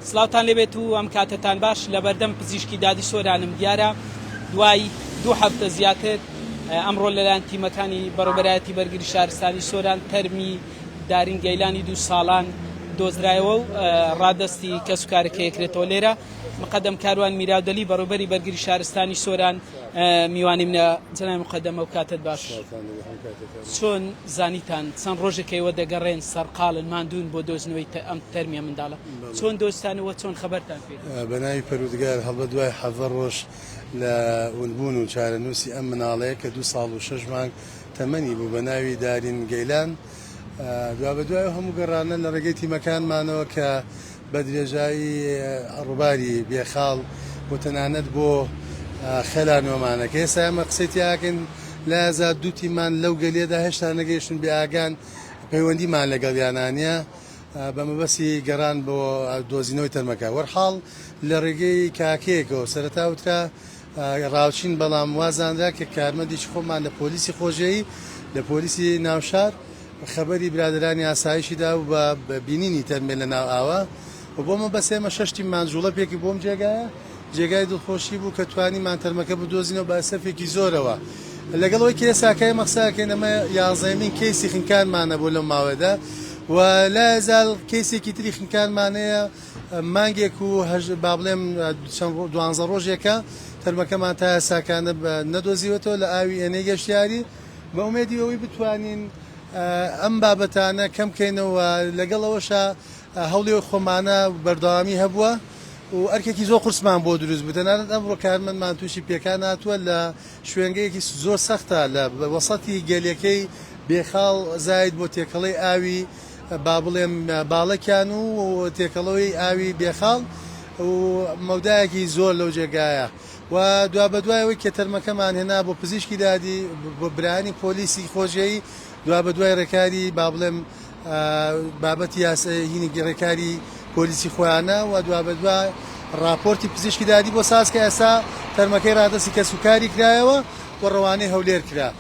سلااوتان لێبێت و ئەم کاتتان باش لە بەردەم پزیشکی دادی سۆرانم دیارە دوای 2 هەفتە زیاتر ئەمڕۆ لەلایەن تیمەکانی بەڕێوەبەرایەتی بەرگری شارستانی سۆران تەرمی دارین گەیلانی 2 ساڵان دۆزرایەوە و ڕادستی کەسوکارەکە یەکرێتەوە لێرە مقدم کاروان میراودەلی بەڕێوەبەری بەرگری شارستانی سۆران میوانی منە جەناب مقدمە و کاتت باش چۆن زانیتان چەند ڕۆژێکەوە دەگەڕێن سەرقاڵن ماندوون بۆ دۆزنەوەی ئەم تەرمیە منداڵە چۆن دۆستانەوە چۆن خەبەرتان پێ بەناوی پەروردگار هەڵبە دوای 7 ڕۆژ لە ونبوون و چارەنووسی ئەم مناڵەیە کە 2 ساڵ و 6 مانگ تەمەنی بوو بەناوی دارین گەیلان دوا بە دوای هەموو گەڕانە لە ڕێگەی تیمەکانمانەوە کە بە درێژایی ڕووباری بێخاڵ بۆ تەنانەت بۆ خێلانەوەمانەکە ئێستا ئەمە قسەی تیاکەن لە زار دووتیمان لەو گەلێدا هێشتا نەگەیشتن بێ ئاگان پەیوەندیمان لەگەڵیانانە بە مەبەستی گەڕان بۆ دۆزینەوەی تەرمەکە وەرحاڵ لە ڕێگەی کاکەیەکەوە سەرەتا وترا ڕاوچین بەڵام وازانرا کە کارمەندێکی خۆمان لە پۆلیسی خۆژەیی لە پۆلیسی ناوشار خەبەری برادرانی ئاسایشیدا و بە بینینی تەرمێ لە ناو ئاوە و بۆمە بەسێمە 6 مانجوڵە پێکی بۆم جێگای دڵخۆشی بوو کە توانیمان تەرمەکە بدۆزینەوە بە ئەسەفێکی زۆرەوە لەگەڵەوەی کێساکای مەخساکەین ئەمە 11مین کەیسی خنکانمانە بۆ لەم ماوەدا و لا زال کەیسێکی تری خنکانمانەیە مانگێک و با بڵێم 12 ڕۆژێکە تەرمەکەمان تا ئێساکانە نەدۆزیوەتەوە لە ئاوی ئێنەی گەشتیاری بە ئومێدی ئەوەی بتوانین ئەم بابەتانە کەم بکەینەوە لەگەڵەوەشە هەوڵی خۆمانە بەردەوامی هەبووە و ئەرکێکی زۆر قورسمان بۆ دروست بتەنانەت ئەمڕۆ کارمەندمان تووشی پێکان هاتووە لە شوێنگەیەکی زۆر سەختە لە وەسەتی گەلەکەی بێخاڵ زاید بۆ تێکەڵەی ئاوی با بڵێم باڵەکیان و تێکەڵەوەی ئاوی بێخاڵ و مەودایەکی زۆر لەو جێگایە و دوا بە دوایەوەی کە تەرمەکەمان هێنا بۆ پزیشکی دادی بۆ برانی پۆلیسی خۆشیایی دوا بە دوای ڕێکاری با بڵێم بابەتی هینی ڕێکاری پۆلیسی خۆیانە و دوا بە دوای راپۆرتی پزیشکی دادی بۆ سازکە ئێستا تەرمەکەی ڕادەستی کەسوکاری کرایەوە و ڕەوانەی هەولێر کرا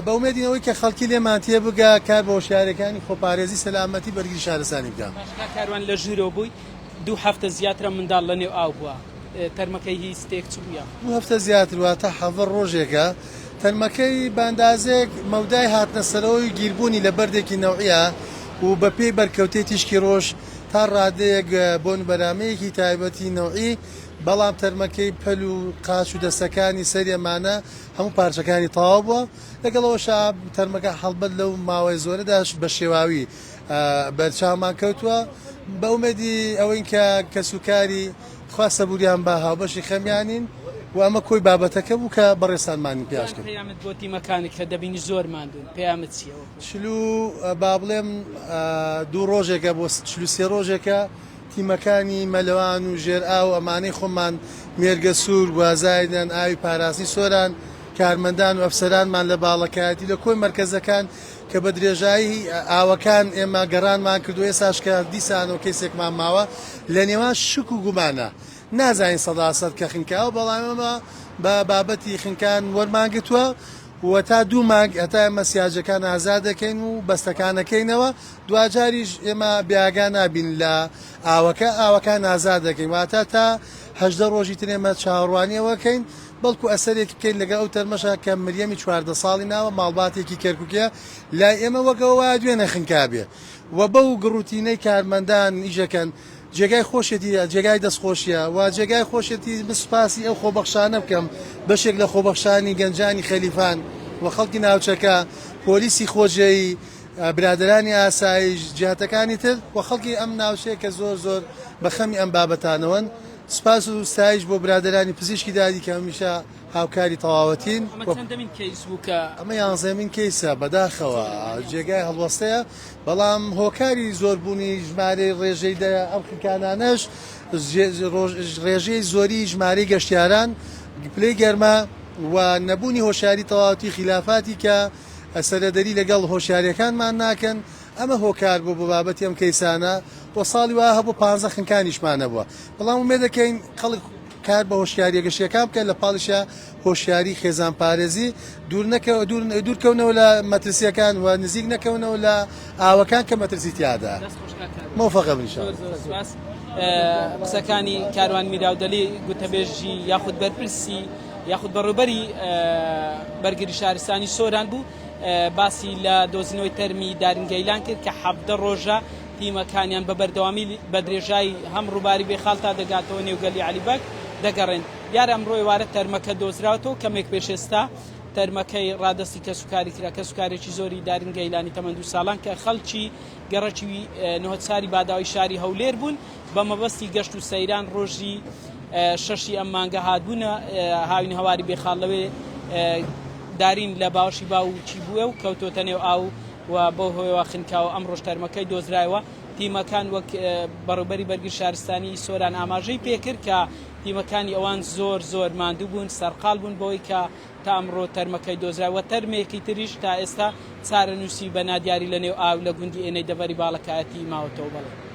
بە ئومێدینەوەی کە خەڵکی لێمان تێ بگا کار بە هۆشیارەکانی خۆپارێزی سەلامەتی بەرگری شارستانی بکە کاروان لە ژوورەوە بووی 2 هەفتە زیاترە منداڵ لە نێو ئاو بووە تەرمەکەی هیچ تێک چ بووە 2 هەفتە زیاتر واتە 7 ڕۆژێکە تەرمەکەی باندازێک مەودای هاتنەسەرەوەی گیربوونی لە بەردێکی نەوعیە و بە پێی بەرکەوتەی تیشکی ڕۆژ تا ڕادەیەک بۆن بەرامەیەکی تایبەتی نەوعی بەڵام تەرمەکەی پەل و قاچ و دەستەکانی سەرێمانە هەموو پارچەکانی تەواو بووە لەگەڵەوە تەرمەکە هەڵبەت لەو ماوەی زۆرەداش بە شێواوی بەرچاومان کەوتووە بە ئومێدی ئەوەی کە کەسوکاری خواستە بوریان بە هاوبەشی خەمیانین و ئەمە کۆی بابەتەکە بوو کە بەڕێسانمانی پیاش کرد پەیامت بۆ تیمەکانی کە دەبینی زۆر ماندوون پەیامت چیەوە چلو با بڵێم 2 ڕۆژێکە بۆ 43 ڕۆژێکە تیمەکانی مەلەوان و ژێر ئاو ئەمانەی خۆمان مێرگە سوور وازایدان ئاوی پاراسی سۆران کارمەندان و ئەفسەرانمان لە باڵەکایەتی لە کۆی مەرکەزەکان کە بە درێژایی ئاوەکان ئێمە گەڕانمان کردو ئێساشکە دیسان و کەسێکمان ماوە لە نێوان شک و گومانە نازانین 100% کە خنکاوە بەڵامەمە بە بابەتی خنکان وەرمانگرتووە و تا 2 مانگ هەتا ئێمە سیاجەکان ئازاد دەکەین و بەستەکانەکەینەوە دوجاریش ئێمە بیاگان نابین لە ئاوەکان ئازاد دەکەین واتە تا 18 ڕۆژی تر ئێمە چاوەڕوانیەوەکەین بەڵکو ئەسەرێکی بکەین لەگە ئەو تەرمەشە کە مریەمی 14 ساڵی ناوە ماڵباتێکی کەرکووکە لای ئێمە وەگەوە دوێنە خنکابێ و بەو گڕوتینەی کارمەندان ئیژەکەن جێگای خۆشێتی جێگای دەستخۆشیە و جێگای خۆشێتی بسپاسی ئەو خۆبەخشانە بکەم بەشێک لە خۆبەخشانی گەنجانی خەلیفان و خەڵکی ناوچەکە پۆلیسی خۆشەیی برادرانی ئاسایش جهاتەکانی تر و خەڵکی ئەم ناوچەیە کە زۆر بە خەمی ئەم بابەتانەوەن سپاس و ستایش بۆ برادرانی پزیشکی دادی کە هەمیشە هاوکاری تەواوەتین ئەمە 11مین کەیسە بەداخەوە جێگای هەڵوەستەیە بەڵام هۆکاری زۆربوونی ژمارەی ڕێژەی ئەم خنکانانەش ڕێژەی زۆری ژمارەی گەشتیاران پلەی گەرمە و نەبوونی هۆشیاری تەواوەتی خلافاتی کە سەرەدەری لەگەڵ هۆشیاریەکانمان ناکەن ئەمە هۆکار بۆ بابەتی ئەم کەیسانە بۆ ساڵی وا هەبوو 15 خنکانیشمانە بووە بەڵام ومێ دەکەین کار بە هۆشیاریە گەشتیەکان بکەن لە پاڵیشە هۆشیاری خێزان پارێزی دوورکەونەوە لە مەترسیەکان و نزیک نەکەونەوە لە ئاوەکان کە مەترسی تیادا مۆفەقە بنیشان قسەکانی کاروان میراودەلی گوتەبێژی یاخود بەرپرسی یاخود بەڕوبەری بەرگری شارستانی سۆران بوو باسی لە دۆزینەوەی تەرمی دارنگەیلان کرد کە 17 ڕۆژە تیمەکانیان بە بەردەوامی بە درێژایی هەم ڕووباری بێخاڵ تا دەگاتەوە نێوگەلی عەلیبەگ دەگەڕێن دیارە ئەمڕۆی وارە تەرمەکە دۆزراوەتەوە کەمێک پێشێستا تەرمەکەی ڕادستی کە سوکاری کرا کە سوکارێکی زۆری دارنگەیلانی تەمەند 2 ساڵان کە خەڵکی گەڕەکی نهۆتساری باداوی شاری هەولێر بوون بە مەبەستی گەشت و سەیران ڕۆژی شەشی ئەم مانگە هاتبوونە هاوین هەواری بێخاڵەوێ دارین لە باوەشی باو چی بووە و کەوتۆتە نێو ئاو و بۆ هۆیەوە خنکاوە ئەم ڕۆژ تەرمەکەی دۆزرایەوە تیمەکان وەک بەڕوبەری بەرگری شارستانی سۆران ئاماژەی پێکرد کە تیمەکانی ئەوان زۆر ماندوو بوون سەرقاڵ بوون بۆی کە تا ئەمڕۆ تەرمەکەی دۆزرایەوە تەرمێکی تریش تا ئێستا چارەنووسی بە نادیاری لە نێو ئاو لە گوندی ئێنەی دەڤەری باڵەکایەتی ماوەتەوە بەڵێ